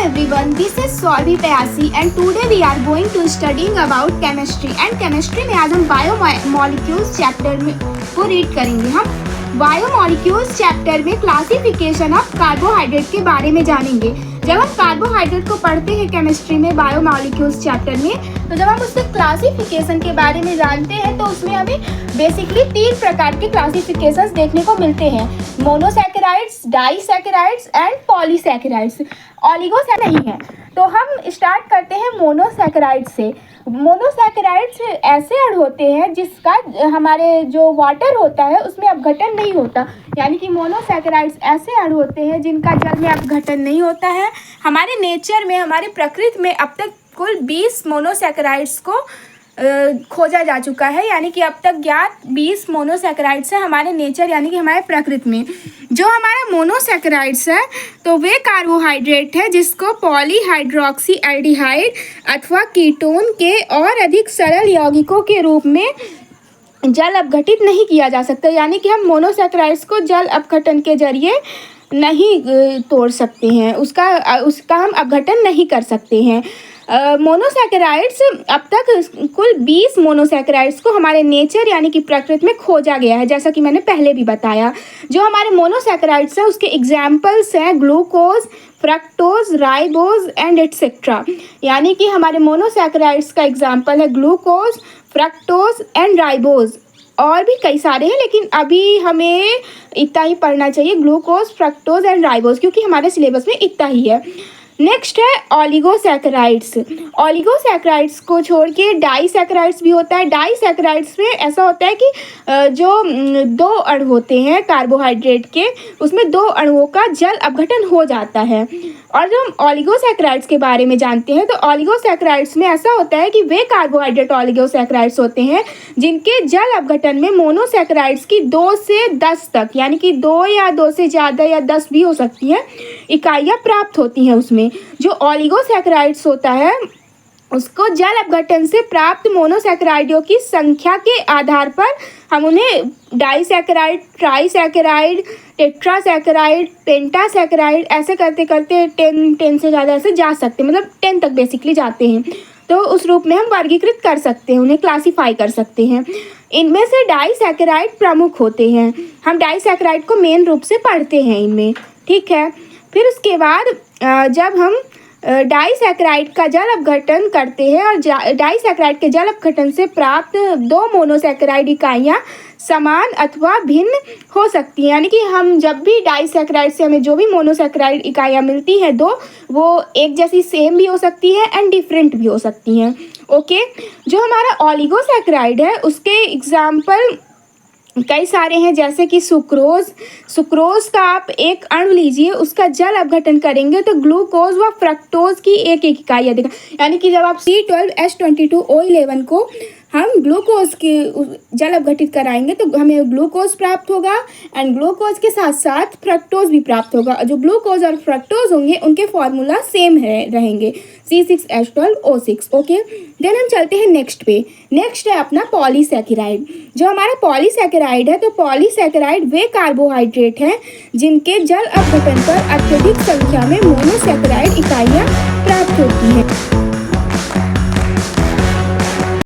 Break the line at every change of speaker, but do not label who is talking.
everyone, this is Solvi Payasi and today we are going to studying about chemistry and chemistry में आज हम biomolecules chapter में को read करेंगे। हम बायोमोलिक्यूल्स चैप्टर में क्लासिफिकेशन ऑफ कार्बोहाइड्रेट के बारे में जानेंगे। जब हम कार्बोहाइड्रेट को पढ़ते हैं केमिस्ट्री में बायोमोलिक्यूल्स चैप्टर में, तो जब हम उसके क्लासिफिकेशन के बारे में जानते हैं तो उसमें हमें बेसिकली 3 प्रकार के क्लासिफिकेशंस देखने को मिलते हैं, मोनोसैकेराइड्स, डाइसैकेराइड्स एंड पॉलीसैकेराइड्स। ऑलिगोसैकेराइड नहीं है। तो हम स्टार्ट करते हैं मोनोसैकेराइड से। मोनोसैकेराइड्स ऐसे अणु होते हैं जिसका हमारे जो वाटर होता है उसमें अपघटन नहीं होता, यानी कि मोनोसैकेराइड्स ऐसे अणु होते हैं जिनका जल में अपघटन नहीं होता है। हमारे नेचर में, हमारे प्रकृति में अब तक कुल 20 मोनोसैकेराइड्स को खोजा जा चुका है, यानी कि अब तक ज्ञात 20 मोनोसैकेराइड्स है हमारे नेचर यानी कि हमारे प्रकृति में। जो हमारा मोनोसैकेराइड्स है तो वे कार्बोहाइड्रेट है जिसको पॉलीहाइड्रोक्सी एल्डिहाइड अथवा कीटोन के और अधिक सरल यौगिकों के रूप में जल अपघटित नहीं किया जा सकता, यानी कि हम मोनोसैकेराइड्स को जल अपघटन के जरिए नहीं तोड़ सकते हैं, उसका हम अपघटन नहीं कर सकते हैं। मोनोसैकेराइड्स अब तक कुल 20 मोनोसैकेराइड्स को हमारे नेचर यानी कि प्रकृति में खोजा गया है, जैसा कि मैंने पहले भी बताया। जो हमारे मोनोसैकेराइड्स हैं उसके एग्जाम्पल्स हैं glucose, fructose, ribose and etcetera. यानी कि हमारे मोनोसैकेराइड्स का एग्जाम्पल है ग्लूकोज, फ्रक्टोज एंड राइबोज। और भी कई सारे हैं लेकिन अभी हमें इतना ही पढ़ना चाहिए, ग्लूकोज, फ्रक्टोज एंड राइबोज, क्योंकि हमारे सिलेबस में इतना ही है। नेक्स्ट है ऑलिगोसैकेराइड्स। ऑलिगोसैकेराइड्स को छोड़ के डाइसैकेराइड्स भी होता है। डाइसैकेराइड्स में ऐसा होता है कि जो 2 अणु होते हैं कार्बोहाइड्रेट के, उसमें 2 अणुओं का जल अपघटन हो जाता है। और जो हम ऑलिगोसैकेराइड्स के बारे में जानते हैं तो ऑलिगोसैकेराइड्स में ऐसा होता है कि वे कार्बोहाइड्रेट ऑलिगोसैकेराइड्स होते हैं जिनके जल अपघटन में मोनोसैकेराइड्स की 2 से 10 तक, यानी कि 2 या 2 से ज़्यादा या 10 भी हो सकती हैं, इकाइयाँ प्राप्त होती हैं उसमें। जो ऑलिगोसैकेराइड्स होता है उसको जल अपघटन से प्राप्त मोनोसैकेराइडों की संख्या के आधार पर हम उन्हें डाइसैकेराइड, ट्राइसैकेराइड, टेट्रासैकेराइड, पेंटासैकेराइड ऐसे करते करते 10 से ज़्यादा ऐसे जा सकते हैं, मतलब 10 तक बेसिकली जाते हैं। तो उस रूप में हम वर्गीकृत कर सकते हैं, उन्हें क्लासीफाई कर सकते हैं। इनमें से डाइसैकेराइड प्रमुख होते हैं। हम डाइसैकेराइड को मेन रूप से पढ़ते हैं इनमें, ठीक है। फिर उसके बाद जब हम डाइसैकेराइड का जल अपघटन करते हैं और डाइसैकेराइड के जल अपघटन से प्राप्त 2 मोनोसैकेराइड इकाइयाँ समान अथवा भिन्न हो सकती हैं, यानी कि हम जब भी डाइसैकेराइड से हमें जो भी मोनोसैकेराइड इकाइयाँ मिलती हैं 2, वो एक जैसी सेम भी हो सकती है एंड डिफरेंट भी हो सकती हैं। ओके, जो हमारा ऑलिगोसैकेराइड है उसके एग्जाम्पल कई सारे हैं, जैसे कि सुक्रोज का आप एक अणु लीजिए, उसका जल अपघटन करेंगे तो ग्लूकोज व फ्रक्टोज की एक इकाई देगा, यानी कि जब आप C12H22O11 को हम ग्लूकोज के जल अपघटित कराएंगे तो हमें ग्लूकोज प्राप्त होगा एंड ग्लूकोज के साथ साथ फ्रक्टोज भी प्राप्त होगा। जो ग्लूकोज और फ्रक्टोज होंगे उनके फॉर्मूला सेम रहेंगे, C6H12O6। ओके, देन हम चलते हैं नेक्स्ट पे। नेक्स्ट है अपना पॉलीसैकेराइड। जो हमारा पॉलीसैकेराइड है तो पॉलीसैकेराइड वे कार्बोहाइड्रेट हैं जिनके जल अपघटन पर अत्यधिक संख्या में मोनोसैकेराइड इकाइयाँ प्राप्त होती हैं।